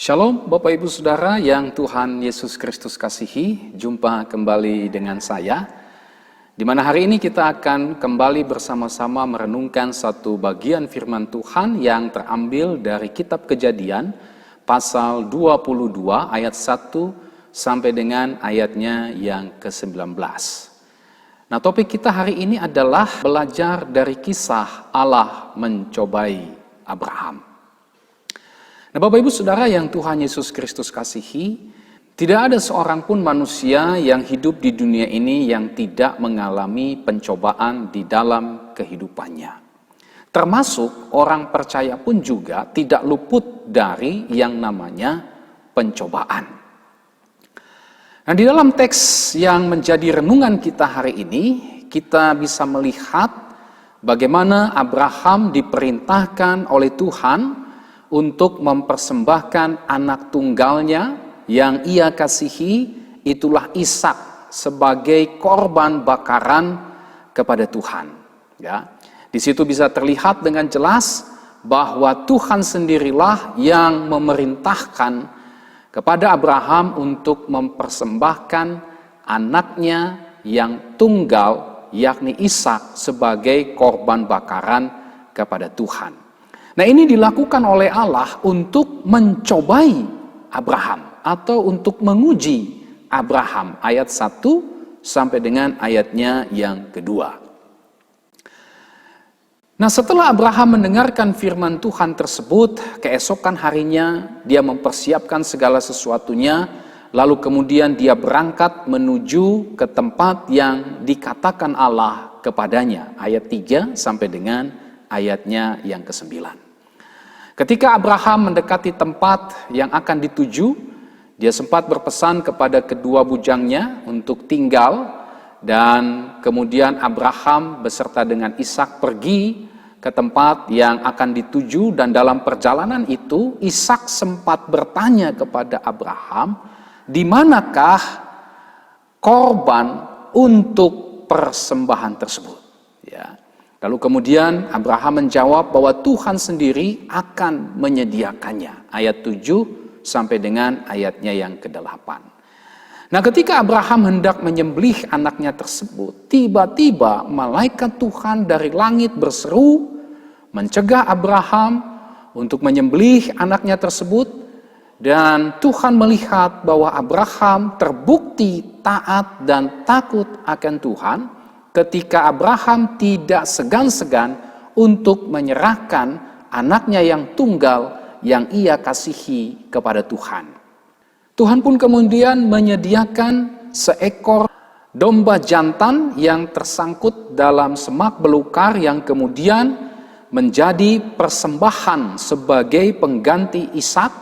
Shalom Bapak Ibu Saudara yang Tuhan Yesus Kristus kasihi, jumpa kembali dengan saya, di mana hari ini kita akan kembali bersama-sama merenungkan satu bagian firman Tuhan yang terambil dari kitab Kejadian, pasal 22 ayat 1 sampai dengan ayatnya yang ke-19. Nah, topik kita hari ini adalah belajar dari kisah Allah mencobai Abraham. Nah, Bapak Ibu Saudara yang Tuhan Yesus Kristus kasihi, tidak ada seorang pun manusia yang hidup di dunia ini yang tidak mengalami pencobaan di dalam kehidupannya. Termasuk orang percaya pun juga tidak luput dari yang namanya pencobaan. Nah, di dalam teks yang menjadi renungan kita hari ini, kita bisa melihat bagaimana Abraham diperintahkan oleh Tuhan untuk mempersembahkan anak tunggalnya yang ia kasihi, itulah Ishak, sebagai korban bakaran kepada Tuhan. Ya, di situ bisa terlihat dengan jelas bahwa Tuhan sendirilah yang memerintahkan kepada Abraham untuk mempersembahkan anaknya yang tunggal, yakni Ishak, sebagai korban bakaran kepada Tuhan. Nah, ini dilakukan oleh Allah untuk mencobai Abraham atau untuk menguji Abraham, ayat 1 sampai dengan ayatnya yang kedua. Nah, setelah Abraham mendengarkan firman Tuhan tersebut, keesokan harinya dia mempersiapkan segala sesuatunya, lalu kemudian dia berangkat menuju ke tempat yang dikatakan Allah kepadanya, ayat 3 sampai dengan ayatnya yang ke-9. Ketika Abraham mendekati tempat yang akan dituju, dia sempat berpesan kepada kedua bujangnya untuk tinggal, dan kemudian Abraham beserta dengan Ishak pergi ke tempat yang akan dituju, dan dalam perjalanan itu Ishak sempat bertanya kepada Abraham, di manakah korban untuk persembahan tersebut? Ya. Lalu kemudian Abraham menjawab bahwa Tuhan sendiri akan menyediakannya. Ayat 7 sampai dengan ayatnya yang ke-8. Nah, ketika Abraham hendak menyembelih anaknya tersebut, tiba-tiba malaikat Tuhan dari langit berseru mencegah Abraham untuk menyembelih anaknya tersebut. Dan Tuhan melihat bahwa Abraham terbukti taat dan takut akan Tuhan, ketika Abraham tidak segan-segan untuk menyerahkan anaknya yang tunggal yang ia kasihi kepada Tuhan. Tuhan pun kemudian menyediakan seekor domba jantan yang tersangkut dalam semak belukar yang kemudian menjadi persembahan sebagai pengganti Ishak,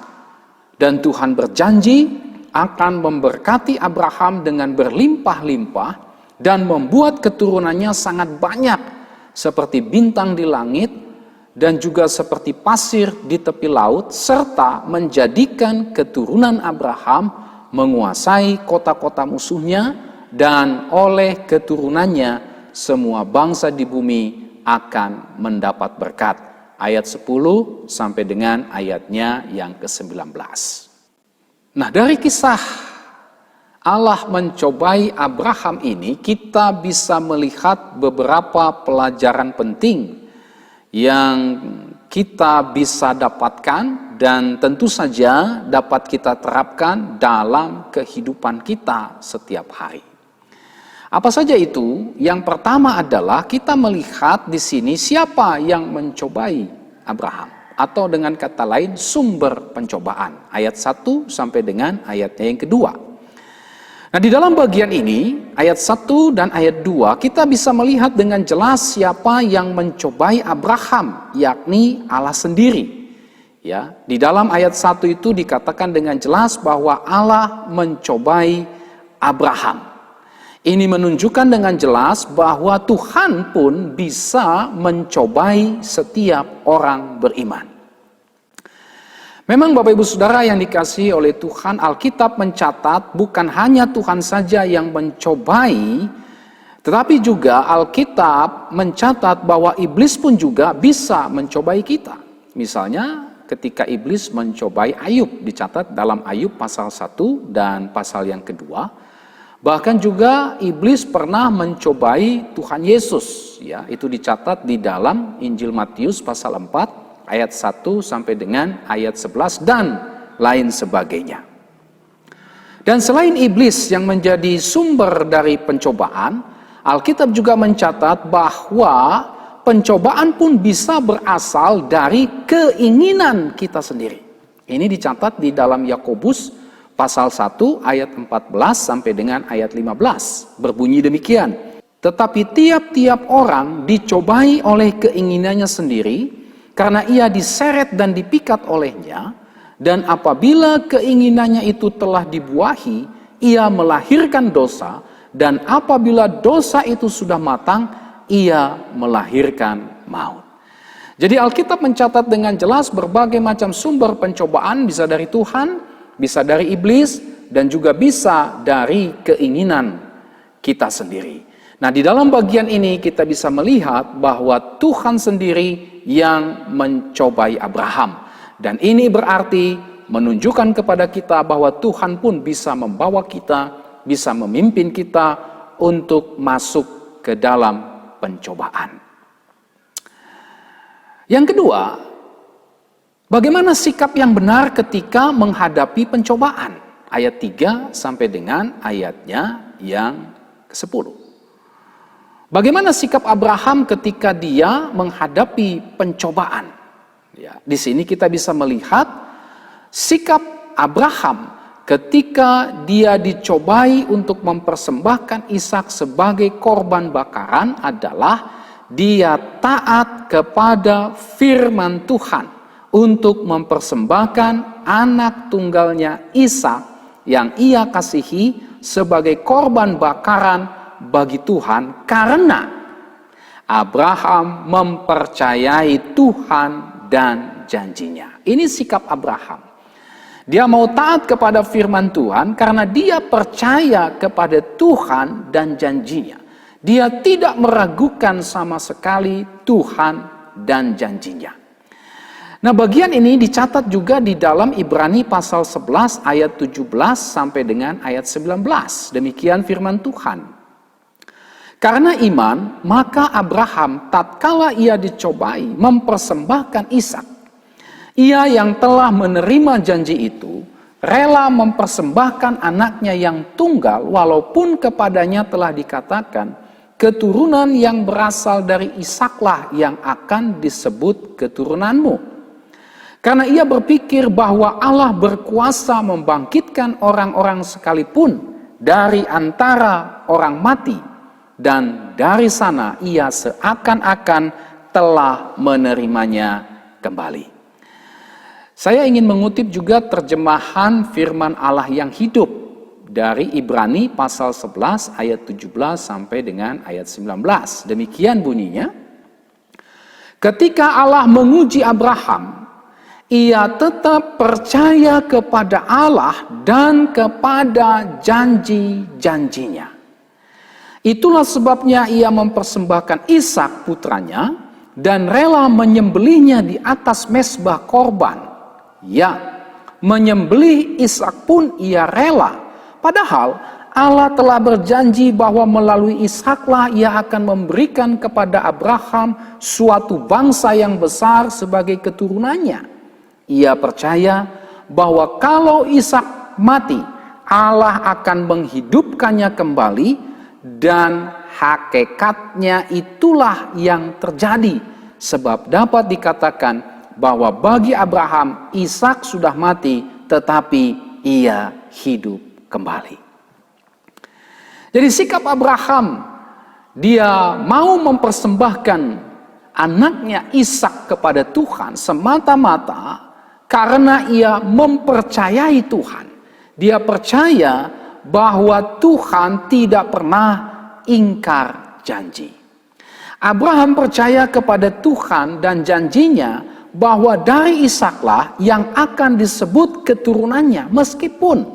dan Tuhan berjanji akan memberkati Abraham dengan berlimpah-limpah dan membuat keturunannya sangat banyak seperti bintang di langit dan juga seperti pasir di tepi laut, serta menjadikan keturunan Abraham menguasai kota-kota musuhnya, dan oleh keturunannya semua bangsa di bumi akan mendapat berkat. Ayat 10 sampai dengan ayatnya yang ke-19. Nah, dari kisah Allah mencobai Abraham ini, kita bisa melihat beberapa pelajaran penting yang kita bisa dapatkan dan tentu saja dapat kita terapkan dalam kehidupan kita setiap hari. Apa saja itu? Yang pertama adalah kita melihat di sini siapa yang mencobai Abraham, atau dengan kata lain sumber pencobaan. Ayat 1 sampai dengan ayatnya yang kedua. Nah, di dalam bagian ini, ayat 1 dan ayat 2, kita bisa melihat dengan jelas siapa yang mencobai Abraham, yakni Allah sendiri. Ya, di dalam ayat 1 itu dikatakan dengan jelas bahwa Allah mencobai Abraham. Ini menunjukkan dengan jelas bahwa Tuhan pun bisa mencobai setiap orang beriman. Memang Bapak Ibu Saudara yang dikasihi oleh Tuhan, Alkitab mencatat bukan hanya Tuhan saja yang mencobai, tetapi juga Alkitab mencatat bahwa iblis pun juga bisa mencobai kita. Misalnya ketika iblis mencobai Ayub, dicatat dalam Ayub pasal 1 dan pasal yang kedua. Bahkan juga iblis pernah mencobai Tuhan Yesus, ya, itu dicatat di dalam Injil Matius pasal 4 ayat 1 sampai dengan ayat 11 dan lain sebagainya. Dan selain iblis yang menjadi sumber dari pencobaan, Alkitab juga mencatat bahwa pencobaan pun bisa berasal dari keinginan kita sendiri. Ini dicatat di dalam Yakobus pasal 1 ayat 14 sampai dengan ayat 15. Berbunyi demikian. Tetapi tiap-tiap orang dicobai oleh keinginannya sendiri, karena ia diseret dan dipikat olehnya, dan apabila keinginannya itu telah dibuahi, ia melahirkan dosa, dan apabila dosa itu sudah matang, ia melahirkan maut. Jadi Alkitab mencatat dengan jelas berbagai macam sumber pencobaan, bisa dari Tuhan, bisa dari iblis, dan juga bisa dari keinginan kita sendiri. Nah, di dalam bagian ini kita bisa melihat bahwa Tuhan sendiri yang mencobai Abraham. Dan ini berarti menunjukkan kepada kita bahwa Tuhan pun bisa membawa kita, bisa memimpin kita untuk masuk ke dalam pencobaan. Yang kedua, bagaimana sikap yang benar ketika menghadapi pencobaan? Ayat 3 sampai dengan ayatnya yang ke-10. Bagaimana sikap Abraham ketika dia menghadapi pencobaan? Ya, di sini kita bisa melihat sikap Abraham ketika dia dicobai untuk mempersembahkan Ishak sebagai korban bakaran adalah dia taat kepada firman Tuhan untuk mempersembahkan anak tunggalnya Ishak yang ia kasihi sebagai korban bakaran bagi Tuhan, karena Abraham mempercayai Tuhan dan janjinya. Ini sikap Abraham. Dia mau taat kepada firman Tuhan karena dia percaya kepada Tuhan dan janjinya. Dia tidak meragukan sama sekali Tuhan dan janjinya. Nah, bagian ini dicatat juga di dalam Ibrani pasal 11 ayat 17 sampai dengan ayat 19. Demikian firman Tuhan. Karena iman, maka Abraham tatkala ia dicobai mempersembahkan Ishak. Ia yang telah menerima janji itu, rela mempersembahkan anaknya yang tunggal, walaupun kepadanya telah dikatakan, keturunan yang berasal dari Ishaklah yang akan disebut keturunanmu. Karena ia berpikir bahwa Allah berkuasa membangkitkan orang-orang sekalipun dari antara orang mati, dan dari sana ia seakan-akan telah menerimanya kembali. Saya ingin mengutip juga terjemahan firman Allah yang hidup dari Ibrani pasal 11 ayat 17 sampai dengan ayat 19. Demikian bunyinya. Ketika Allah menguji Abraham, ia tetap percaya kepada Allah dan kepada janji-janjinya. Itulah sebabnya ia mempersembahkan Ishak putranya dan rela menyembelihnya di atas mezbah korban. Ya, menyembelih Ishak pun ia rela. Padahal Allah telah berjanji bahwa melalui Ishaklah ia akan memberikan kepada Abraham suatu bangsa yang besar sebagai keturunannya. Ia percaya bahwa kalau Ishak mati, Allah akan menghidupkannya kembali. Dan hakikatnya itulah yang terjadi. Sebab dapat dikatakan bahwa bagi Abraham, Ishak sudah mati tetapi ia hidup kembali. Jadi sikap Abraham, dia mau mempersembahkan anaknya Ishak kepada Tuhan semata-mata karena ia mempercayai Tuhan. Dia percaya bahwa Tuhan tidak pernah ingkar janji. Abraham percaya kepada Tuhan dan janjinya bahwa dari Ishaklah yang akan disebut keturunannya, meskipun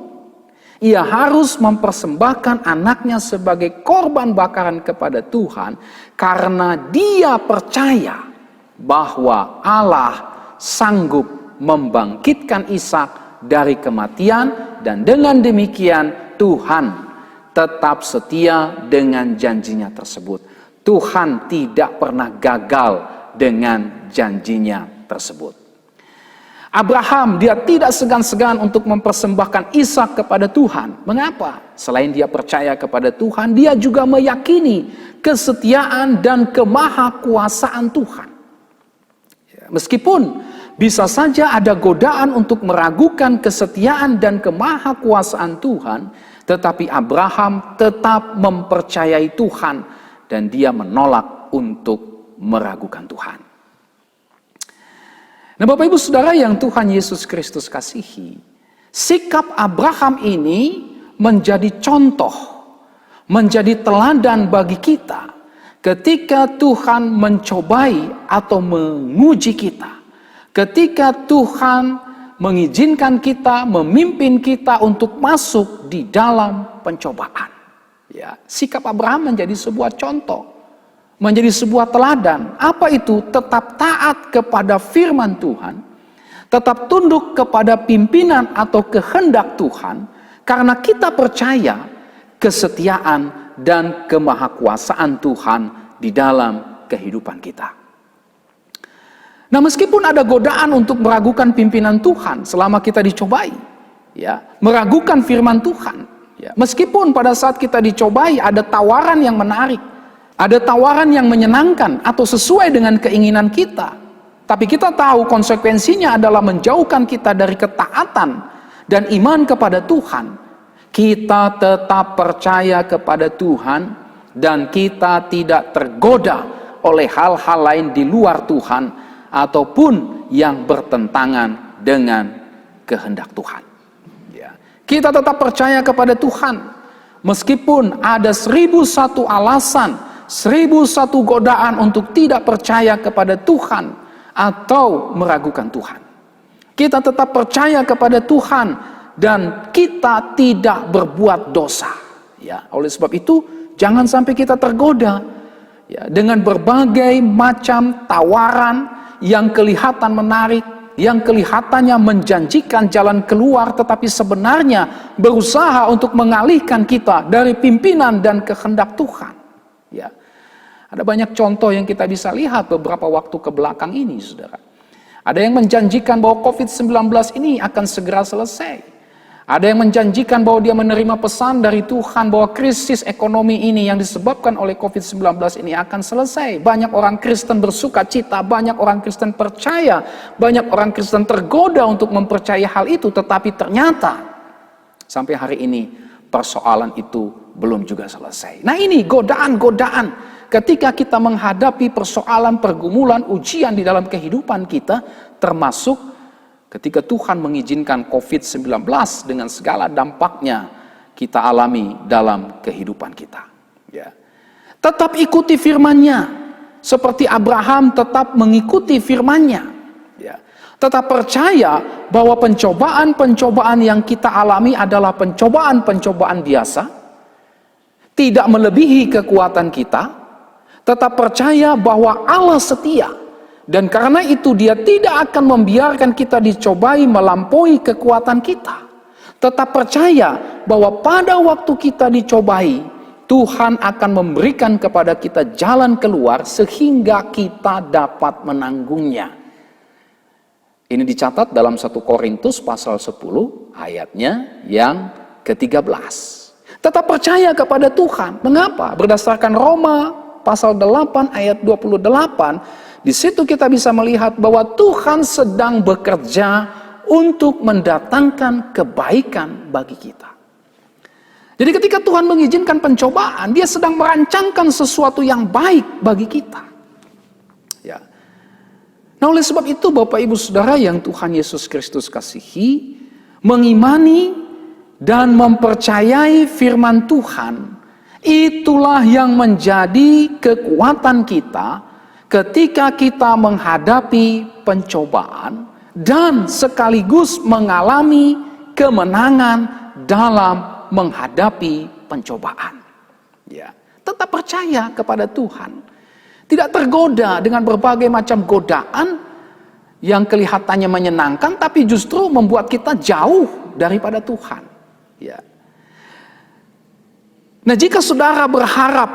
ia harus mempersembahkan anaknya sebagai korban bakaran kepada Tuhan, karena dia percaya bahwa Allah sanggup membangkitkan Ishak dari kematian, dan dengan demikian Tuhan tetap setia dengan janjinya tersebut. Tuhan tidak pernah gagal dengan janjinya tersebut. Abraham, dia tidak segan-segan untuk mempersembahkan Ishak kepada Tuhan. Mengapa? Selain dia percaya kepada Tuhan, dia juga meyakini kesetiaan dan kemahakuasaan Tuhan. Meskipun bisa saja ada godaan untuk meragukan kesetiaan dan kemahakuasaan Tuhan, tetapi Abraham tetap mempercayai Tuhan dan dia menolak untuk meragukan Tuhan. Nah, Bapak Ibu Saudara yang Tuhan Yesus Kristus kasihi, sikap Abraham ini menjadi contoh, menjadi teladan bagi kita ketika Tuhan mencobai atau menguji kita. Ketika Tuhan mengizinkan kita, memimpin kita untuk masuk di dalam pencobaan. Ya, sikap Abraham menjadi sebuah contoh, menjadi sebuah teladan. Apa itu? Tetap taat kepada firman Tuhan, tetap tunduk kepada pimpinan atau kehendak Tuhan, karena kita percaya kesetiaan dan kemahakuasaan Tuhan di dalam kehidupan kita. Nah, meskipun ada godaan untuk meragukan pimpinan Tuhan selama kita dicobai, ya, meragukan firman Tuhan, ya, meskipun pada saat kita dicobai ada tawaran yang menarik, ada tawaran yang menyenangkan atau sesuai dengan keinginan kita, tapi kita tahu konsekuensinya adalah menjauhkan kita dari ketaatan dan iman kepada Tuhan. Kita tetap percaya kepada Tuhan dan kita tidak tergoda oleh hal-hal lain di luar Tuhan ataupun yang bertentangan dengan kehendak Tuhan. Ya. Kita tetap percaya kepada Tuhan meskipun ada 1001 alasan, 1001 godaan untuk tidak percaya kepada Tuhan atau meragukan Tuhan. Kita tetap percaya kepada Tuhan dan kita tidak berbuat dosa. Ya, oleh sebab itu jangan sampai kita tergoda, ya, dengan berbagai macam tawaran yang kelihatan menarik, yang kelihatannya menjanjikan jalan keluar, tetapi sebenarnya berusaha untuk mengalihkan kita dari pimpinan dan kehendak Tuhan. Ya. Ada banyak contoh yang kita bisa lihat beberapa waktu ke belakang ini, saudara. Ada yang menjanjikan bahwa COVID-19 ini akan segera selesai. Ada yang menjanjikan bahwa dia menerima pesan dari Tuhan bahwa krisis ekonomi ini yang disebabkan oleh COVID-19 ini akan selesai. Banyak orang Kristen bersuka cita, banyak orang Kristen percaya, banyak orang Kristen tergoda untuk mempercayai hal itu. Tetapi ternyata sampai hari ini persoalan itu belum juga selesai. Nah, ini godaan-godaan ketika kita menghadapi persoalan, pergumulan, ujian di dalam kehidupan kita, termasuk ketika Tuhan mengizinkan COVID-19 dengan segala dampaknya kita alami dalam kehidupan kita. Ya. Tetap ikuti firman-Nya, seperti Abraham tetap mengikuti firman-Nya. Ya. Tetap percaya bahwa pencobaan-pencobaan yang kita alami adalah pencobaan-pencobaan biasa, tidak melebihi kekuatan kita. Tetap percaya bahwa Allah setia. Dan karena itu dia tidak akan membiarkan kita dicobai melampaui kekuatan kita. Tetap percaya bahwa pada waktu kita dicobai, Tuhan akan memberikan kepada kita jalan keluar sehingga kita dapat menanggungnya. Ini dicatat dalam 1 Korintus pasal 10 ayatnya yang ke-13. Tetap percaya kepada Tuhan. Mengapa? Berdasarkan Roma pasal 8 ayat 28, di situ kita bisa melihat bahwa Tuhan sedang bekerja untuk mendatangkan kebaikan bagi kita. Jadi ketika Tuhan mengizinkan pencobaan, Dia sedang merancangkan sesuatu yang baik bagi kita. Ya. Nah, oleh sebab itu Bapak Ibu Saudara yang Tuhan Yesus Kristus kasihi, mengimani dan mempercayai firman Tuhan, itulah yang menjadi kekuatan kita ketika kita menghadapi pencobaan dan sekaligus mengalami kemenangan dalam menghadapi pencobaan. Ya, tetap percaya kepada Tuhan. Tidak tergoda dengan berbagai macam godaan yang kelihatannya menyenangkan, tapi justru membuat kita jauh daripada Tuhan. Ya. Nah, jika saudara berharap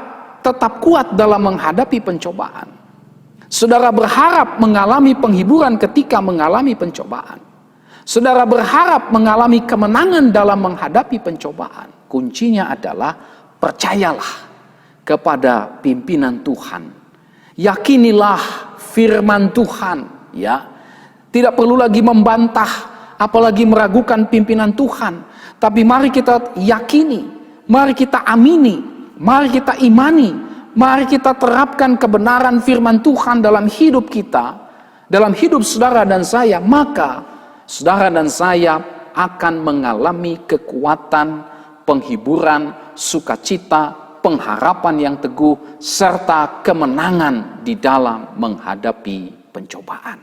tetap kuat dalam menghadapi pencobaan, saudara berharap mengalami penghiburan ketika mengalami pencobaan, saudara berharap mengalami kemenangan dalam menghadapi pencobaan, kuncinya adalah percayalah kepada pimpinan Tuhan. Yakinilah firman Tuhan, ya. Tidak perlu lagi membantah, apalagi meragukan pimpinan Tuhan. Tapi mari kita yakini, mari kita amini, mari kita imani, mari kita terapkan kebenaran firman Tuhan dalam hidup kita, dalam hidup saudara dan saya, maka saudara dan saya akan mengalami kekuatan, penghiburan, sukacita, pengharapan yang teguh, serta kemenangan di dalam menghadapi pencobaan.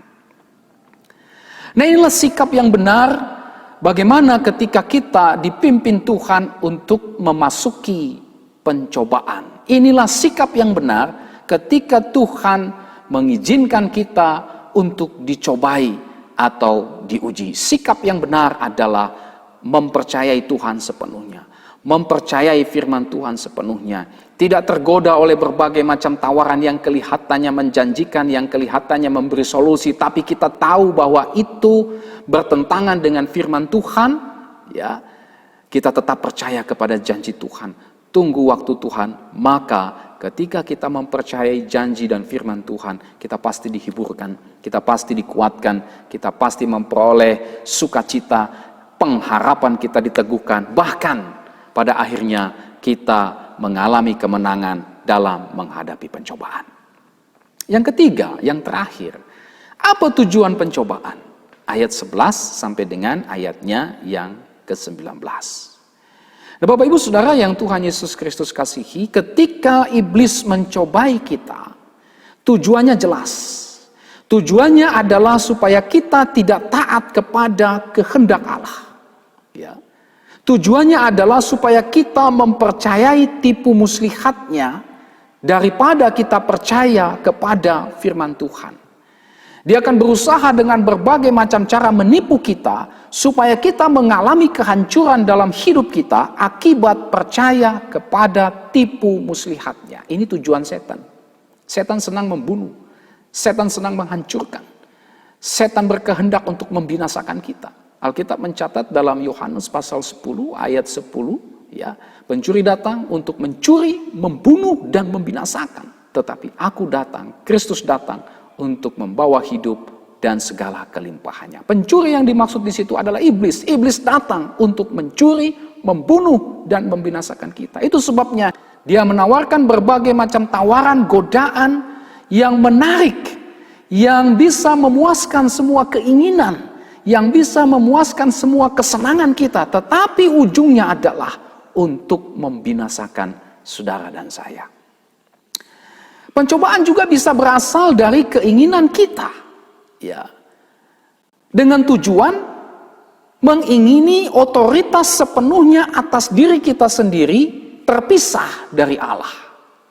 Nah, inilah sikap yang benar bagaimana ketika kita dipimpin Tuhan untuk memasuki pencobaan. Inilah sikap yang benar ketika Tuhan mengizinkan kita untuk dicobai atau diuji. Sikap yang benar adalah mempercayai Tuhan sepenuhnya, mempercayai firman Tuhan sepenuhnya, tidak tergoda oleh berbagai macam tawaran yang kelihatannya menjanjikan, yang kelihatannya memberi solusi, tapi kita tahu bahwa itu bertentangan dengan firman Tuhan, ya. Kita tetap percaya kepada janji Tuhan, tunggu waktu Tuhan, maka ketika kita mempercayai janji dan firman Tuhan, kita pasti dihiburkan, kita pasti dikuatkan, kita pasti memperoleh sukacita, pengharapan kita diteguhkan, bahkan pada akhirnya kita mengalami kemenangan dalam menghadapi pencobaan. Yang ketiga, yang terakhir, apa tujuan pencobaan? Ayat 11 sampai dengan ayatnya yang ke-19. Nah, Bapak Ibu Saudara yang Tuhan Yesus Kristus kasihi, ketika iblis mencobai kita, tujuannya jelas. Tujuannya adalah supaya kita tidak taat kepada kehendak Allah. Ya. Tujuannya adalah supaya kita mempercayai tipu muslihatnya daripada kita percaya kepada firman Tuhan. Dia akan berusaha dengan berbagai macam cara menipu kita supaya kita mengalami kehancuran dalam hidup kita akibat percaya kepada tipu muslihatnya. Ini tujuan setan. Setan senang membunuh, setan senang menghancurkan, setan berkehendak untuk membinasakan kita. Alkitab mencatat dalam Yohanes pasal 10 ayat 10, ya, pencuri datang untuk mencuri, membunuh dan membinasakan. Tetapi aku datang, Kristus datang untuk membawa hidup dan segala kelimpahannya. Pencuri yang dimaksud di situ adalah iblis. Iblis datang untuk mencuri, membunuh dan membinasakan kita. Itu sebabnya dia menawarkan berbagai macam tawaran, godaan yang menarik, yang bisa memuaskan semua keinginan, yang bisa memuaskan semua kesenangan kita, tetapi ujungnya adalah untuk membinasakan saudara dan saya. Pencobaan juga bisa berasal dari keinginan kita, ya, dengan tujuan mengingini otoritas sepenuhnya atas diri kita sendiri, terpisah dari Allah.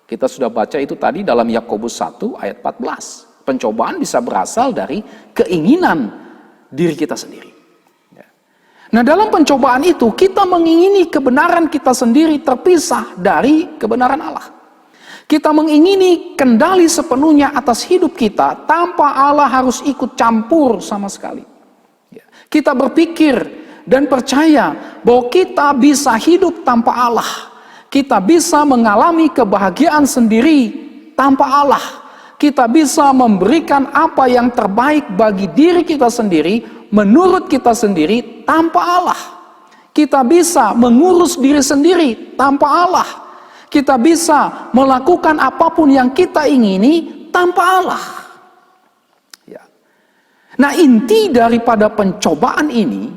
Kita sudah baca itu tadi dalam Yakobus 1 ayat 14. Pencobaan bisa berasal dari keinginan diri kita sendiri. Nah, dalam pencobaan itu kita mengingini kebenaran kita sendiri terpisah dari kebenaran Allah. Kita mengingini kendali sepenuhnya atas hidup kita tanpa Allah harus ikut campur sama sekali. Kita berpikir dan percaya bahwa kita bisa hidup tanpa Allah. Kita bisa mengalami kebahagiaan sendiri tanpa Allah. Kita bisa memberikan apa yang terbaik bagi diri kita sendiri, menurut kita sendiri, tanpa Allah. Kita bisa mengurus diri sendiri tanpa Allah. Kita bisa melakukan apapun yang kita ingini tanpa Allah. Ya. Nah, inti daripada pencobaan ini,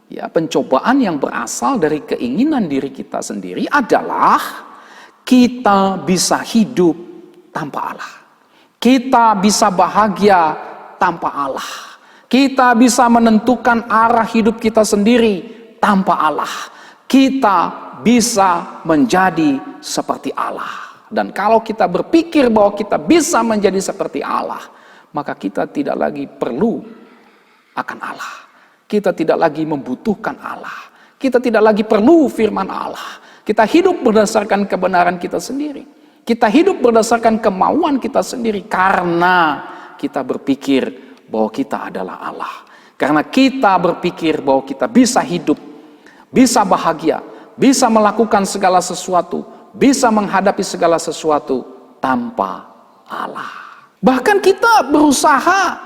ya, pencobaan yang berasal dari keinginan diri kita sendiri adalah kita bisa hidup tanpa Allah. Kita bisa bahagia tanpa Allah. Kita bisa menentukan arah hidup kita sendiri tanpa Allah. Kita bisa menjadi seperti Allah. Dan kalau kita berpikir bahwa kita bisa menjadi seperti Allah, maka kita tidak lagi perlu akan Allah. Kita tidak lagi membutuhkan Allah. Kita tidak lagi perlu firman Allah. Kita hidup berdasarkan kebenaran kita sendiri. Kita hidup berdasarkan kemauan kita sendiri karena kita berpikir bahwa kita adalah Allah. Karena kita berpikir bahwa kita bisa hidup, bisa bahagia, bisa melakukan segala sesuatu, bisa menghadapi segala sesuatu tanpa Allah. Bahkan kita berusaha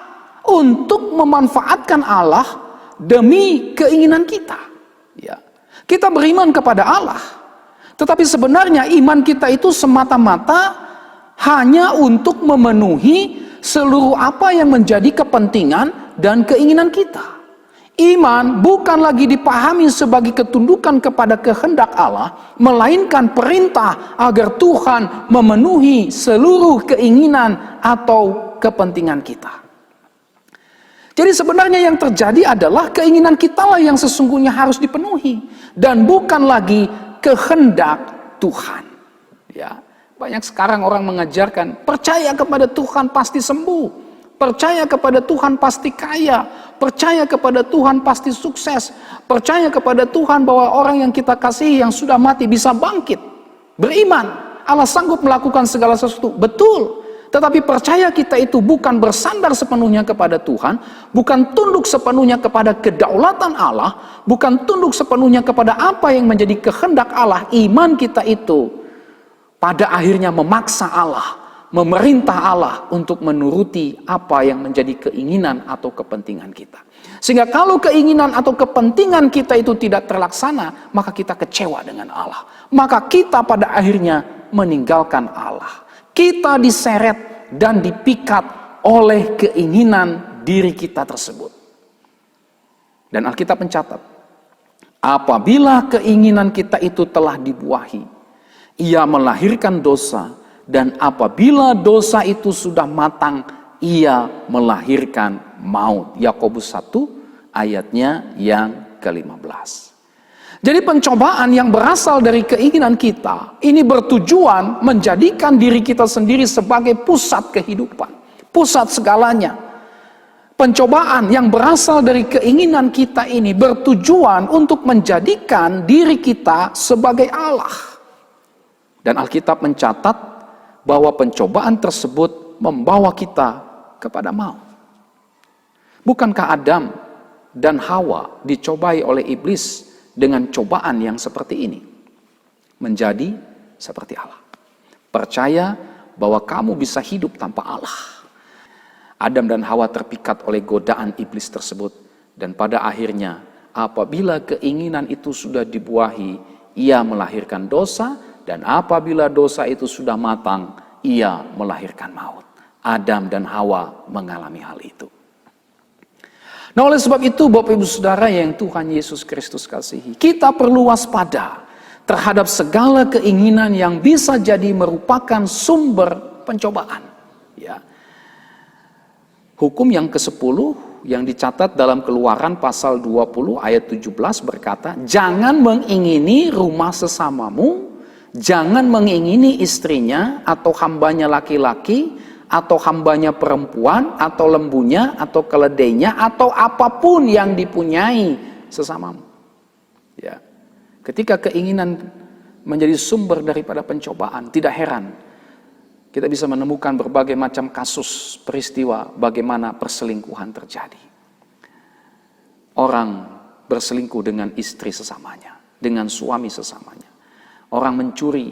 untuk memanfaatkan Allah demi keinginan kita. Ya. Kita beriman kepada Allah. Tetapi sebenarnya iman kita itu semata-mata hanya untuk memenuhi seluruh apa yang menjadi kepentingan dan keinginan kita. Iman bukan lagi dipahami sebagai ketundukan kepada kehendak Allah, melainkan perintah agar Tuhan memenuhi seluruh keinginan atau kepentingan kita. Jadi sebenarnya yang terjadi adalah keinginan kita lah yang sesungguhnya harus dipenuhi dan bukan lagi kehendak Tuhan. Ya, banyak sekarang orang mengajarkan percaya kepada Tuhan pasti sembuh, percaya kepada Tuhan pasti kaya, percaya kepada Tuhan pasti sukses, percaya kepada Tuhan bahwa orang yang kita kasihi yang sudah mati bisa bangkit. Beriman, Allah sanggup melakukan segala sesuatu. Betul. Tetapi percaya kita itu bukan bersandar sepenuhnya kepada Tuhan, bukan tunduk sepenuhnya kepada kedaulatan Allah, bukan tunduk sepenuhnya kepada apa yang menjadi kehendak Allah. Iman kita itu pada akhirnya memaksa Allah, memerintah Allah untuk menuruti apa yang menjadi keinginan atau kepentingan kita. Sehingga kalau keinginan atau kepentingan kita itu tidak terlaksana, maka kita kecewa dengan Allah. Maka kita pada akhirnya meninggalkan Allah. Kita diseret dan dipikat oleh keinginan diri kita tersebut. Dan Alkitab mencatat, apabila keinginan kita itu telah dibuahi, ia melahirkan dosa, dan apabila dosa itu sudah matang, ia melahirkan maut. Yakobus 1 ayatnya yang ke-15. Jadi pencobaan yang berasal dari keinginan kita, ini bertujuan menjadikan diri kita sendiri sebagai pusat kehidupan, pusat segalanya. Pencobaan yang berasal dari keinginan kita ini bertujuan untuk menjadikan diri kita sebagai Allah. Dan Alkitab mencatat bahwa pencobaan tersebut membawa kita kepada maut. Bukankah Adam dan Hawa dicobai oleh iblis dengan cobaan yang seperti ini? Menjadi seperti Allah. Percaya bahwa kamu bisa hidup tanpa Allah. Adam dan Hawa terpikat oleh godaan iblis tersebut. Dan pada akhirnya apabila keinginan itu sudah dibuahi, ia melahirkan dosa. Dan apabila dosa itu sudah matang, ia melahirkan maut. Adam dan Hawa mengalami hal itu. Nah, oleh sebab itu Bapak Ibu Saudara yang Tuhan Yesus Kristus kasihi, kita perlu waspada terhadap segala keinginan yang bisa jadi merupakan sumber pencobaan. Ya. Hukum yang ke-10 yang dicatat dalam Keluaran pasal 20 ayat 17 berkata, jangan mengingini rumah sesamamu, jangan mengingini istrinya atau hambanya laki-laki, atau hambanya perempuan, atau lembunya, atau keledainya, atau apapun yang dipunyai sesamamu. Ya. Ketika keinginan menjadi sumber daripada pencobaan, tidak heran kita bisa menemukan berbagai macam kasus peristiwa bagaimana perselingkuhan terjadi. Orang berselingkuh dengan istri sesamanya, dengan suami sesamanya. Orang mencuri,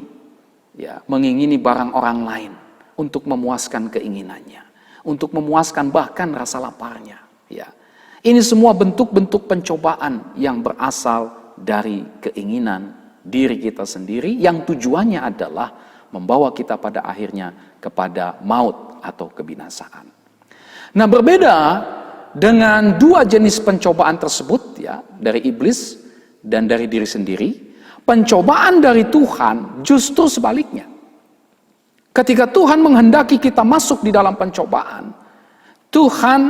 ya, mengingini barang orang lain untuk memuaskan keinginannya, untuk memuaskan bahkan rasa laparnya. Ya. Ini semua bentuk-bentuk pencobaan yang berasal dari keinginan diri kita sendiri, yang tujuannya adalah membawa kita pada akhirnya kepada maut atau kebinasaan. Nah, berbeda dengan dua jenis pencobaan tersebut, ya, dari iblis dan dari diri sendiri, pencobaan dari Tuhan justru sebaliknya. Ketika Tuhan menghendaki kita masuk di dalam pencobaan, Tuhan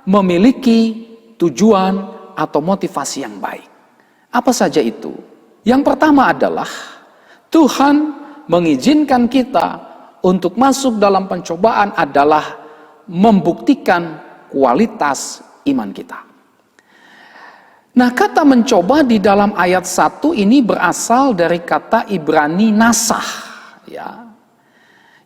memiliki tujuan atau motivasi yang baik. Apa saja itu? Yang pertama adalah Tuhan mengizinkan kita untuk masuk dalam pencobaan adalah membuktikan kualitas iman kita. Nah, kata mencoba di dalam ayat 1 ini berasal dari kata Ibrani nasah, ya,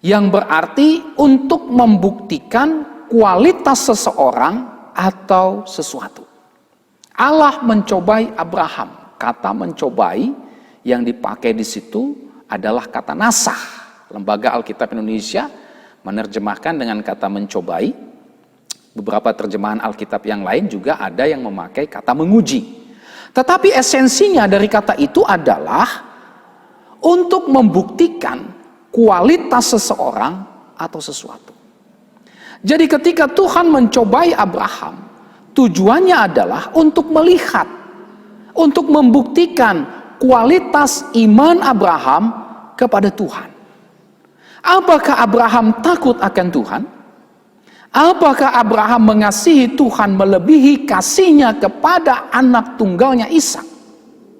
yang berarti untuk membuktikan kualitas seseorang atau sesuatu. Allah mencobai Abraham. Kata mencobai yang dipakai di situ adalah kata nasah. Lembaga Alkitab Indonesia menerjemahkan dengan kata mencobai. Beberapa terjemahan Alkitab yang lain juga ada yang memakai kata menguji. Tetapi esensinya dari kata itu adalah untuk membuktikan kualitas seseorang atau sesuatu. Jadi ketika Tuhan mencobai Abraham, tujuannya adalah untuk melihat, untuk membuktikan kualitas iman Abraham kepada Tuhan. Apakah Abraham takut akan Tuhan? Apakah Abraham mengasihi Tuhan melebihi kasihnya kepada anak tunggalnya Ishak?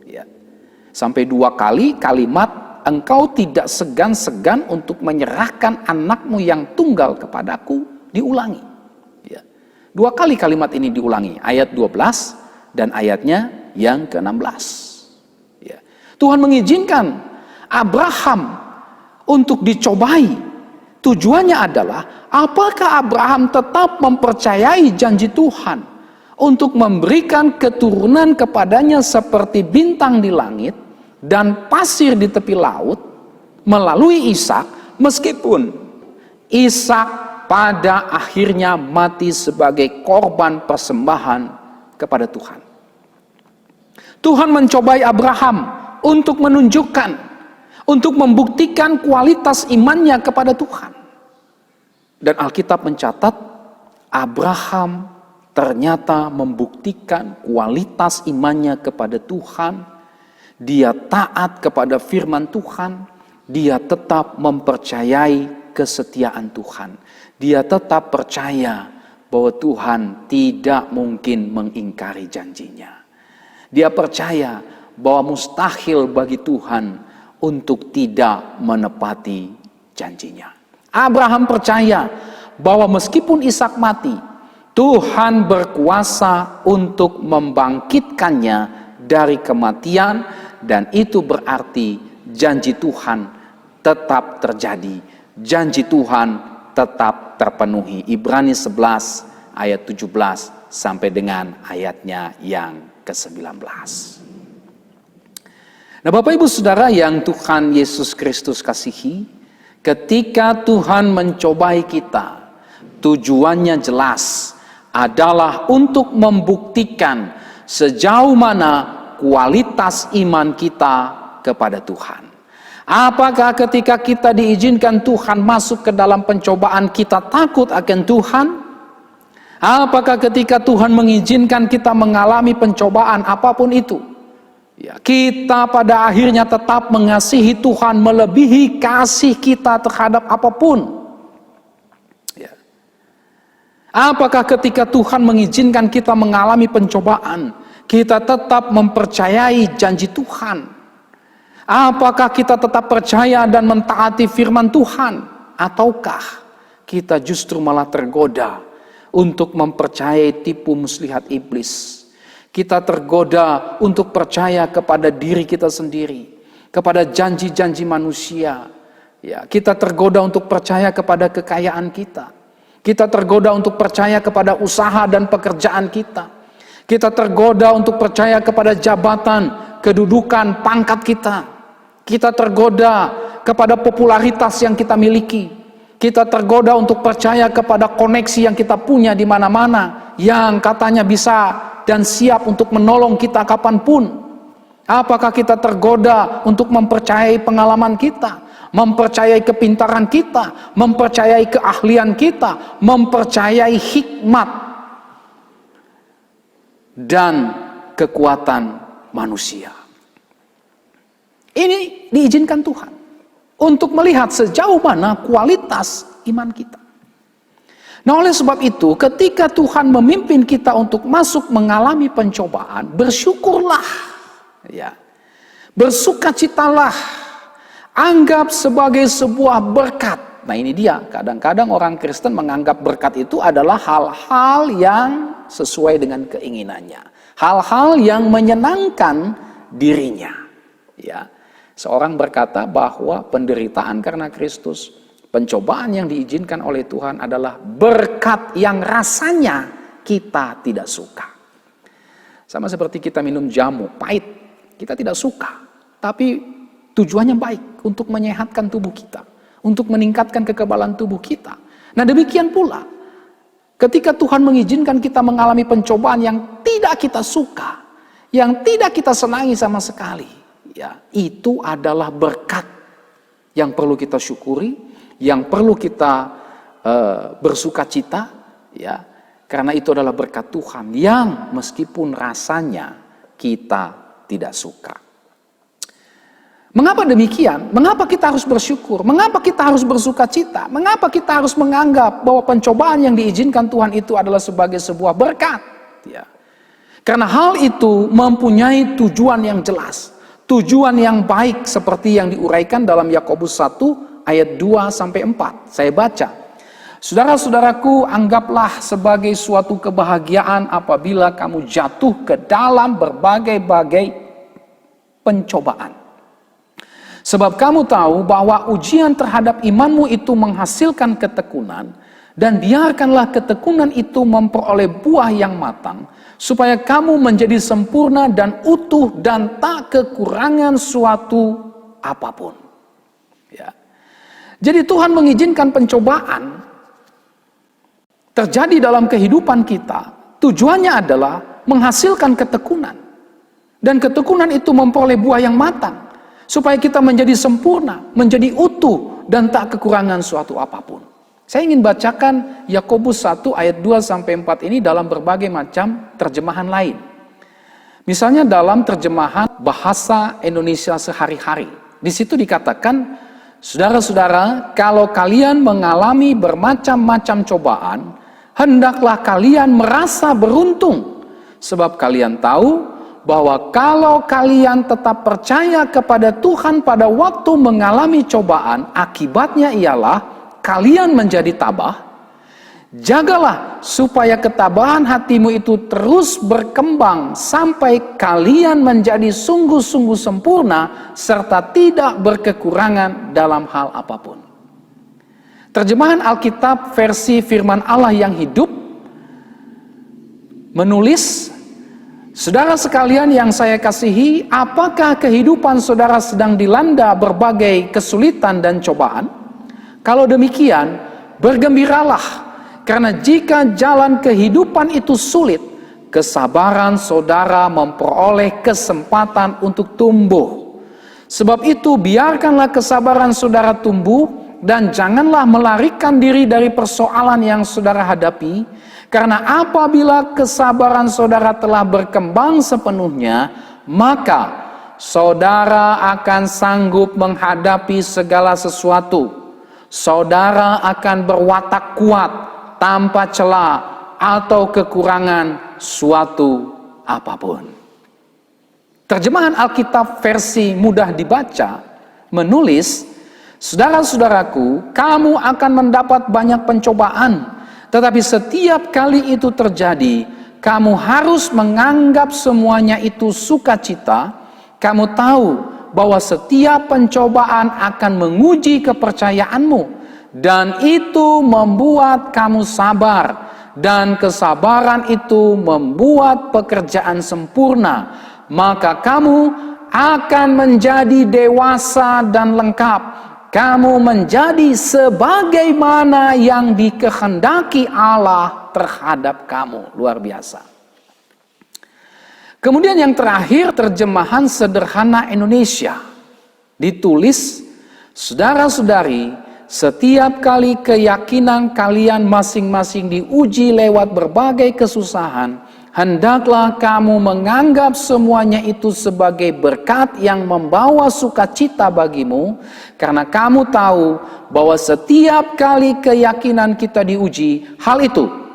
Ya. Sampai 2 kali kalimat, engkau tidak segan-segan untuk menyerahkan anakmu yang tunggal kepadaku, diulangi. Ya. 2 kali kalimat ini diulangi, ayat 12 dan ayatnya yang ke-16. Ya. Tuhan mengizinkan Abraham untuk dicobai. Tujuannya adalah apakah Abraham tetap mempercayai janji Tuhan untuk memberikan keturunan kepadanya seperti bintang di langit dan pasir di tepi laut melalui Ishak, meskipun Ishak pada akhirnya mati sebagai korban persembahan kepada Tuhan. Tuhan mencobai Abraham untuk menunjukkan, untuk membuktikan kualitas imannya kepada Tuhan. Dan Alkitab mencatat Abraham ternyata membuktikan kualitas imannya kepada Tuhan. Dia taat kepada firman Tuhan. Dia tetap mempercayai kesetiaan Tuhan. Dia tetap percaya bahwa Tuhan tidak mungkin mengingkari janjinya. Dia percaya bahwa mustahil bagi Tuhan untuk tidak menepati janjinya. Abraham percaya bahwa meskipun Ishak mati, Tuhan berkuasa untuk membangkitkannya dari kematian, dan itu berarti janji Tuhan tetap terjadi, janji Tuhan tetap terpenuhi. Ibrani 11 ayat 17 sampai dengan ayatnya yang ke-19. Nah, Bapak Ibu Saudara yang Tuhan Yesus Kristus kasihi, ketika Tuhan mencobai kita, tujuannya jelas adalah untuk membuktikan sejauh mana kualitas iman kita kepada Tuhan. Apakah ketika kita diizinkan Tuhan masuk ke dalam pencobaan kita takut akan Tuhan? Apakah ketika Tuhan mengizinkan kita mengalami pencobaan apapun itu, ya, kita pada akhirnya tetap mengasihi Tuhan melebihi kasih kita terhadap apapun? Ya. Apakah ketika Tuhan mengizinkan kita mengalami pencobaan, kita tetap mempercayai janji Tuhan? Apakah kita tetap percaya dan mentaati firman Tuhan? Ataukah kita justru malah tergoda untuk mempercayai tipu muslihat iblis? Kita tergoda untuk percaya kepada diri kita sendiri, kepada janji-janji manusia. Ya, kita tergoda untuk percaya kepada kekayaan kita. Kita tergoda untuk percaya kepada usaha dan pekerjaan kita. Kita tergoda untuk percaya kepada jabatan, kedudukan, pangkat kita. Kita tergoda kepada popularitas yang kita miliki. Kita tergoda untuk percaya kepada koneksi yang kita punya di mana-mana, yang katanya bisa dan siap untuk menolong kita kapanpun. Apakah kita tergoda untuk mempercayai pengalaman kita, mempercayai kepintaran kita, mempercayai keahlian kita, mempercayai hikmat dan kekuatan manusia? Ini diizinkan Tuhan untuk melihat sejauh mana kualitas iman kita. Nah, oleh sebab itu, ketika Tuhan memimpin kita untuk masuk mengalami pencobaan, bersyukurlah, ya, bersukacitalah, anggap sebagai sebuah berkat, Nah ini dia, kadang-kadang orang Kristen menganggap berkat itu adalah hal-hal yang sesuai dengan keinginannya, hal-hal yang menyenangkan dirinya. Ya, seorang berkata bahwa penderitaan karena Kristus, pencobaan yang diizinkan oleh Tuhan adalah berkat yang rasanya kita tidak suka. Sama seperti kita minum jamu pahit, kita tidak suka, tapi tujuannya baik untuk menyehatkan tubuh kita, untuk meningkatkan kekebalan tubuh kita. Nah demikian pula, ketika Tuhan mengizinkan kita mengalami pencobaan yang tidak kita suka, yang tidak kita senangi sama sekali, ya itu adalah berkat yang perlu kita syukuri, yang perlu kita bersukacita, ya karena itu adalah berkat Tuhan yang meskipun rasanya kita tidak suka. Mengapa demikian? Mengapa kita harus bersyukur? Mengapa kita harus bersukacita? Mengapa kita harus menganggap bahwa pencobaan yang diizinkan Tuhan itu adalah sebagai sebuah berkat? Ya. Karena hal itu mempunyai tujuan yang jelas, tujuan yang baik seperti yang diuraikan dalam Yakobus 1 ayat 2-4. Saya baca. Saudara-saudaraku, anggaplah sebagai suatu kebahagiaan apabila kamu jatuh ke dalam berbagai-bagai pencobaan. Sebab kamu tahu bahwa ujian terhadap imanmu itu menghasilkan ketekunan, dan biarkanlah ketekunan itu memperoleh buah yang matang, supaya kamu menjadi sempurna dan utuh dan tak kekurangan suatu apapun. Ya. Jadi Tuhan mengizinkan pencobaan terjadi dalam kehidupan kita, tujuannya adalah menghasilkan ketekunan. Dan ketekunan itu memperoleh buah yang matang, supaya kita menjadi sempurna, menjadi utuh, dan tak kekurangan suatu apapun. Saya ingin bacakan Yakobus 1 ayat 2-4 ini dalam berbagai macam terjemahan lain. Misalnya dalam terjemahan bahasa Indonesia sehari-hari. Di situ dikatakan, saudara-saudara, kalau kalian mengalami bermacam-macam cobaan, hendaklah kalian merasa beruntung, sebab kalian tahu bahwa kalau kalian tetap percaya kepada Tuhan pada waktu mengalami cobaan, akibatnya ialah kalian menjadi tabah. Jagalah supaya ketabahan hatimu itu terus berkembang sampai kalian menjadi sungguh-sungguh sempurna serta tidak berkekurangan dalam hal apapun. Terjemahan Alkitab versi Firman Allah yang hidup menulis, saudara sekalian yang saya kasihi, apakah kehidupan saudara sedang dilanda berbagai kesulitan dan cobaan? Kalau demikian, bergembiralah, karena jika jalan kehidupan itu sulit, kesabaran saudara memperoleh kesempatan untuk tumbuh. Sebab itu, biarkanlah kesabaran saudara tumbuh, dan janganlah melarikan diri dari persoalan yang saudara hadapi, karena apabila kesabaran saudara telah berkembang sepenuhnya, maka saudara akan sanggup menghadapi segala sesuatu. Saudara akan berwatak kuat tanpa celah atau kekurangan suatu apapun. Terjemahan Alkitab versi mudah dibaca menulis, saudara-saudaraku, kamu akan mendapat banyak pencobaan, tetapi setiap kali itu terjadi, kamu harus menganggap semuanya itu sukacita. Kamu tahu bahwa setiap pencobaan akan menguji kepercayaanmu, dan itu membuat kamu sabar, dan kesabaran itu membuat pekerjaan sempurna. Maka kamu akan menjadi dewasa dan lengkap. Kamu menjadi sebagaimana yang dikehendaki Allah terhadap kamu. Luar biasa. Kemudian yang terakhir, terjemahan sederhana Indonesia. Ditulis, saudara-saudari, setiap kali keyakinan kalian masing-masing diuji lewat berbagai kesusahan, hendaklah kamu menganggap semuanya itu sebagai berkat yang membawa sukacita bagimu, karena kamu tahu bahwa setiap kali keyakinan kita diuji, hal itu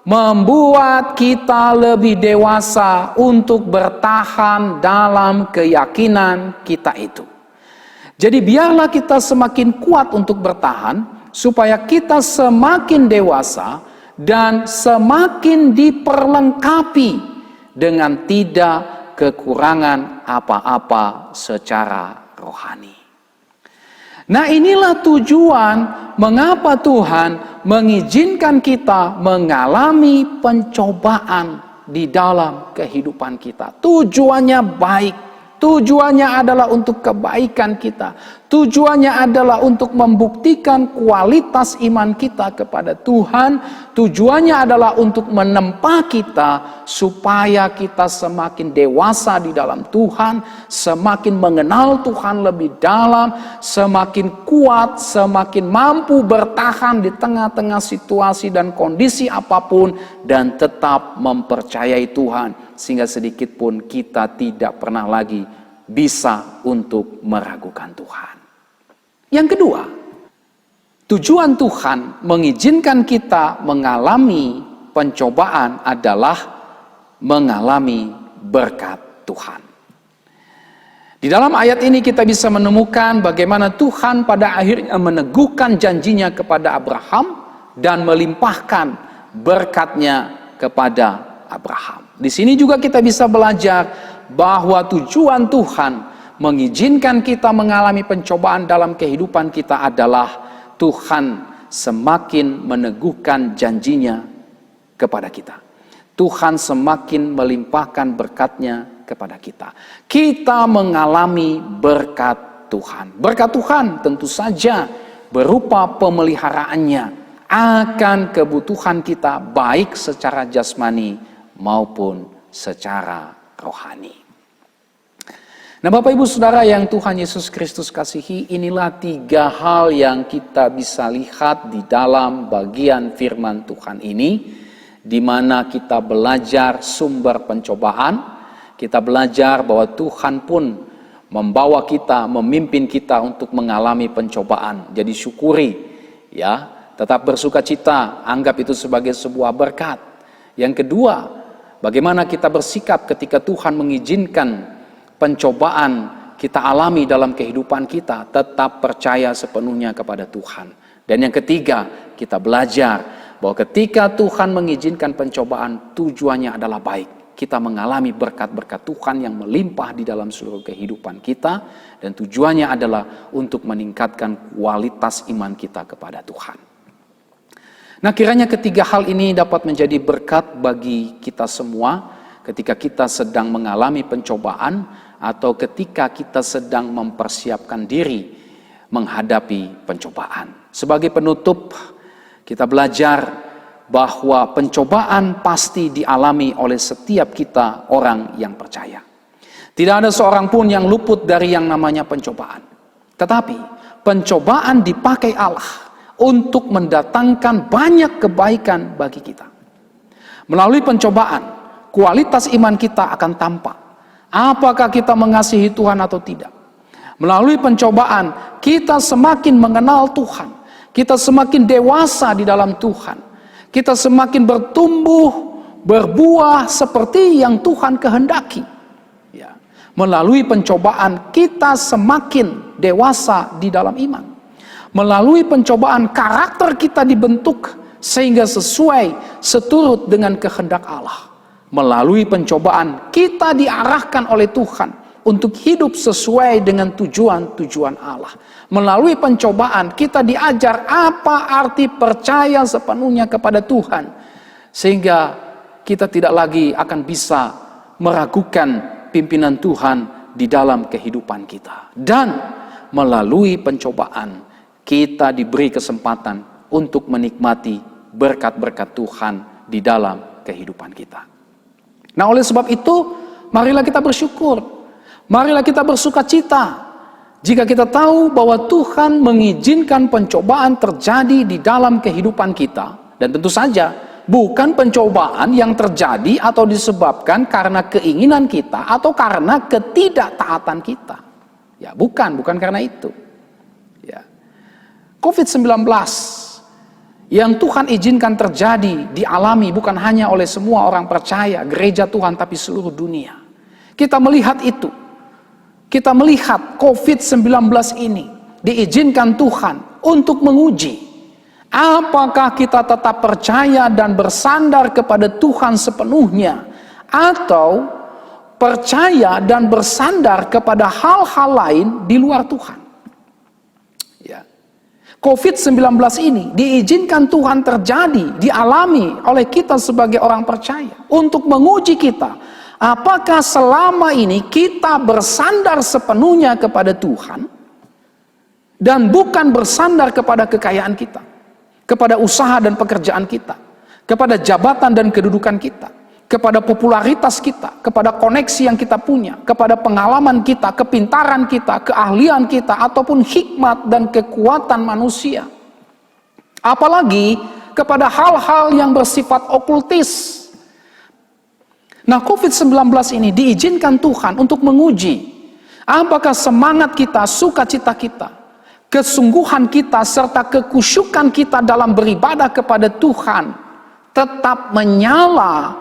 membuat kita lebih dewasa untuk bertahan dalam keyakinan kita itu. Jadi biarlah kita semakin kuat untuk bertahan, supaya kita semakin dewasa dan semakin diperlengkapi dengan tidak kekurangan apa-apa secara rohani. Nah, inilah tujuan mengapa Tuhan mengizinkan kita mengalami pencobaan di dalam kehidupan kita. Tujuannya baik. Tujuannya adalah untuk kebaikan kita. Tujuannya adalah untuk membuktikan kualitas iman kita kepada Tuhan. Tujuannya adalah untuk menempa kita supaya kita semakin dewasa di dalam Tuhan, semakin mengenal Tuhan lebih dalam, semakin kuat, semakin mampu bertahan di tengah-tengah situasi dan kondisi apapun, dan tetap mempercayai Tuhan. Sehingga sedikit pun kita tidak pernah lagi bisa untuk meragukan Tuhan. Yang kedua, tujuan Tuhan mengizinkan kita mengalami pencobaan adalah mengalami berkat Tuhan. Di dalam ayat ini kita bisa menemukan bagaimana Tuhan pada akhirnya meneguhkan janjinya kepada Abraham dan melimpahkan berkatnya kepada Abraham. Di sini juga kita bisa belajar bahwa tujuan Tuhan mengizinkan kita mengalami pencobaan dalam kehidupan kita adalah Tuhan semakin meneguhkan janjinya kepada kita. Tuhan semakin melimpahkan berkatnya kepada kita. Kita mengalami berkat Tuhan. Berkat Tuhan tentu saja berupa pemeliharaannya akan kebutuhan kita baik secara jasmani maupun secara rohani. Nah, Bapak Ibu Saudara yang Tuhan Yesus Kristus kasihi, inilah 3 hal yang kita bisa lihat di dalam bagian firman Tuhan ini, di mana kita belajar sumber pencobaan, kita belajar bahwa Tuhan pun membawa kita, memimpin kita untuk mengalami pencobaan. Jadi syukuri, ya, tetap bersukacita, anggap itu sebagai sebuah berkat. Yang kedua, bagaimana kita bersikap ketika Tuhan mengizinkan pencobaan kita alami dalam kehidupan kita, tetap percaya sepenuhnya kepada Tuhan. Dan yang ketiga, kita belajar bahwa ketika Tuhan mengizinkan pencobaan, tujuannya adalah baik. Kita mengalami berkat-berkat Tuhan yang melimpah di dalam seluruh kehidupan kita, dan tujuannya adalah untuk meningkatkan kualitas iman kita kepada Tuhan. Nah, kiranya ketiga hal ini dapat menjadi berkat bagi kita semua ketika kita sedang mengalami pencobaan atau ketika kita sedang mempersiapkan diri menghadapi pencobaan. Sebagai penutup, kita belajar bahwa pencobaan pasti dialami oleh setiap kita orang yang percaya. Tidak ada seorang pun yang luput dari yang namanya pencobaan. Tetapi pencobaan dipakai Allah untuk mendatangkan banyak kebaikan bagi kita. Melalui pencobaan, kualitas iman kita akan tampak. Apakah kita mengasihi Tuhan atau tidak? Melalui pencobaan, kita semakin mengenal Tuhan. Kita semakin dewasa di dalam Tuhan. Kita semakin bertumbuh, berbuah seperti yang Tuhan kehendaki. Ya. Melalui pencobaan, kita semakin dewasa di dalam iman. Melalui pencobaan, karakter kita dibentuk sehingga sesuai, seturut dengan kehendak Allah. Melalui pencobaan, kita diarahkan oleh Tuhan untuk hidup sesuai dengan tujuan-tujuan Allah. Melalui pencobaan, kita diajar apa arti percaya sepenuhnya kepada Tuhan. Sehingga kita tidak lagi akan bisa meragukan pimpinan Tuhan di dalam kehidupan kita. Dan melalui pencobaan, kita diberi kesempatan untuk menikmati berkat-berkat Tuhan di dalam kehidupan kita. Nah, oleh sebab itu, marilah kita bersyukur. Marilah kita bersukacita. Jika kita tahu bahwa Tuhan mengizinkan pencobaan terjadi di dalam kehidupan kita. Dan tentu saja, bukan pencobaan yang terjadi atau disebabkan karena keinginan kita atau karena ketidaktaatan kita. Ya, bukan karena itu. Ya. COVID-19 yang Tuhan izinkan terjadi, dialami bukan hanya oleh semua orang percaya, gereja Tuhan, tapi seluruh dunia. Kita melihat itu. Kita melihat COVID-19 ini diizinkan Tuhan untuk menguji Apakah kita tetap percaya dan bersandar kepada Tuhan sepenuhnya, atau percaya dan bersandar kepada hal-hal lain di luar Tuhan? Ya. COVID-19 ini diizinkan Tuhan terjadi, dialami oleh kita sebagai orang percaya untuk menguji kita. Apakah selama ini kita bersandar sepenuhnya kepada Tuhan dan bukan bersandar kepada kekayaan kita, kepada usaha dan pekerjaan kita, kepada jabatan dan kedudukan kita, kepada popularitas kita, kepada koneksi yang kita punya, kepada pengalaman kita, kepintaran kita, keahlian kita, ataupun hikmat dan kekuatan manusia. Apalagi kepada hal-hal yang bersifat okultis. Nah, COVID-19 ini diizinkan Tuhan untuk menguji apakah semangat kita, sukacita kita, kesungguhan kita, serta kekusyukan kita dalam beribadah kepada Tuhan tetap menyala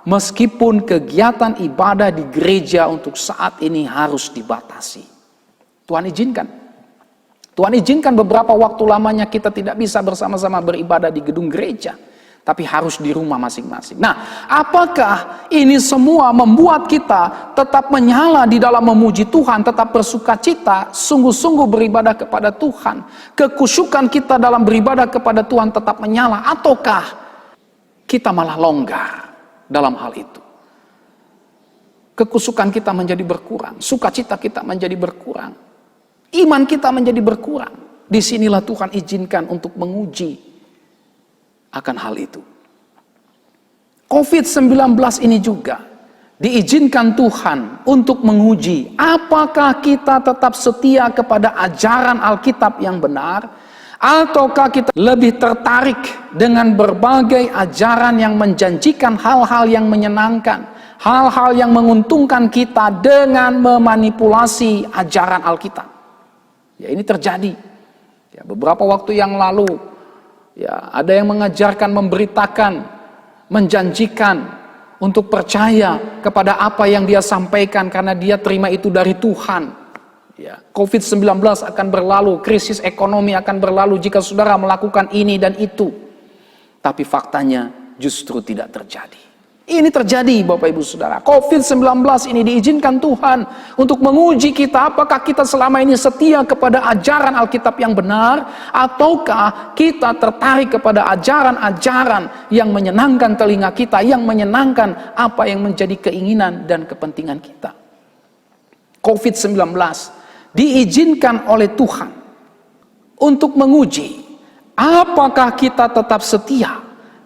meskipun kegiatan ibadah di gereja untuk saat ini harus dibatasi. Tuhan izinkan. Tuhan izinkan beberapa waktu lamanya kita tidak bisa bersama-sama beribadah di gedung gereja, tapi harus di rumah masing-masing. Nah, apakah ini semua membuat kita tetap menyala di dalam memuji Tuhan, tetap bersukacita, sungguh-sungguh beribadah kepada Tuhan, kekusyukan kita dalam beribadah kepada Tuhan tetap menyala, ataukah kita malah longgar dalam hal itu? Kekusyukan kita menjadi berkurang, sukacita kita menjadi berkurang, iman kita menjadi berkurang. Disinilah Tuhan izinkan untuk menguji akan hal itu. COVID-19 ini juga diizinkan Tuhan untuk menguji apakah kita tetap setia kepada ajaran Alkitab yang benar, ataukah kita lebih tertarik dengan berbagai ajaran yang menjanjikan hal-hal yang menyenangkan, hal-hal yang menguntungkan kita dengan memanipulasi ajaran Alkitab. Ya, ini terjadi. Ya, beberapa waktu yang lalu, ya, ada yang mengajarkan, memberitakan, menjanjikan untuk percaya kepada apa yang dia sampaikan karena dia terima itu dari Tuhan. Ya, COVID-19 akan berlalu, krisis ekonomi akan berlalu jika saudara melakukan ini dan itu. Tapi faktanya justru tidak terjadi. Ini terjadi, Bapak Ibu Saudara. COVID-19 ini diizinkan Tuhan untuk menguji kita apakah kita selama ini setia kepada ajaran Alkitab yang benar, ataukah kita tertarik kepada ajaran-ajaran yang menyenangkan telinga kita, yang menyenangkan apa yang menjadi keinginan dan kepentingan kita. COVID-19 diizinkan oleh Tuhan untuk menguji apakah kita tetap setia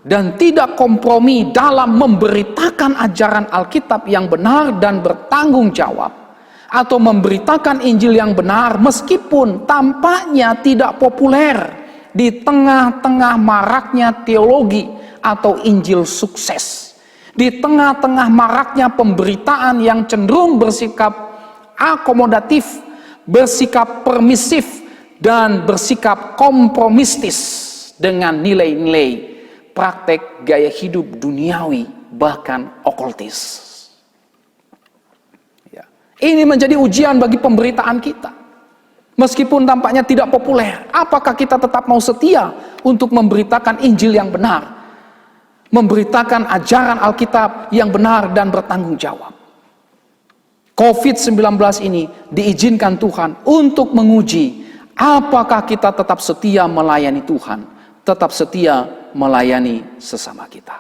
dan tidak kompromi dalam memberitakan ajaran Alkitab yang benar dan bertanggung jawab, atau memberitakan Injil yang benar meskipun tampaknya tidak populer di tengah-tengah maraknya teologi atau Injil sukses, di tengah-tengah maraknya pemberitaan yang cenderung bersikap akomodatif, bersikap permisif, dan bersikap kompromistis dengan nilai-nilai praktek gaya hidup duniawi, bahkan okultis. Ya. Ini menjadi ujian bagi pemberitaan kita. Meskipun tampaknya tidak populer, apakah kita tetap mau setia untuk memberitakan Injil yang benar, memberitakan ajaran Alkitab yang benar dan bertanggung jawab? COVID-19 ini diizinkan Tuhan untuk menguji apakah kita tetap setia melayani Tuhan, tetap setia melayani sesama kita.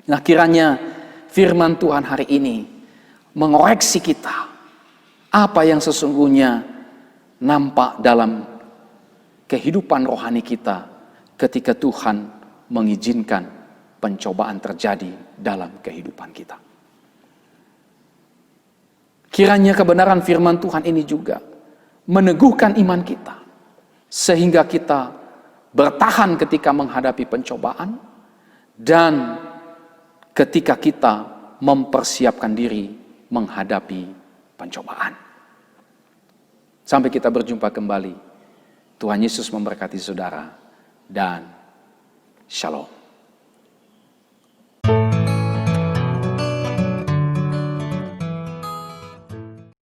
Nah, kiranya firman Tuhan hari ini mengoreksi kita apa yang sesungguhnya nampak dalam kehidupan rohani kita ketika Tuhan mengizinkan pencobaan terjadi dalam kehidupan kita. Kiranya kebenaran firman Tuhan ini juga meneguhkan iman kita, sehingga kita bertahan ketika menghadapi pencobaan, dan ketika kita mempersiapkan diri menghadapi pencobaan. Sampai kita berjumpa kembali. Tuhan Yesus memberkati saudara, dan shalom.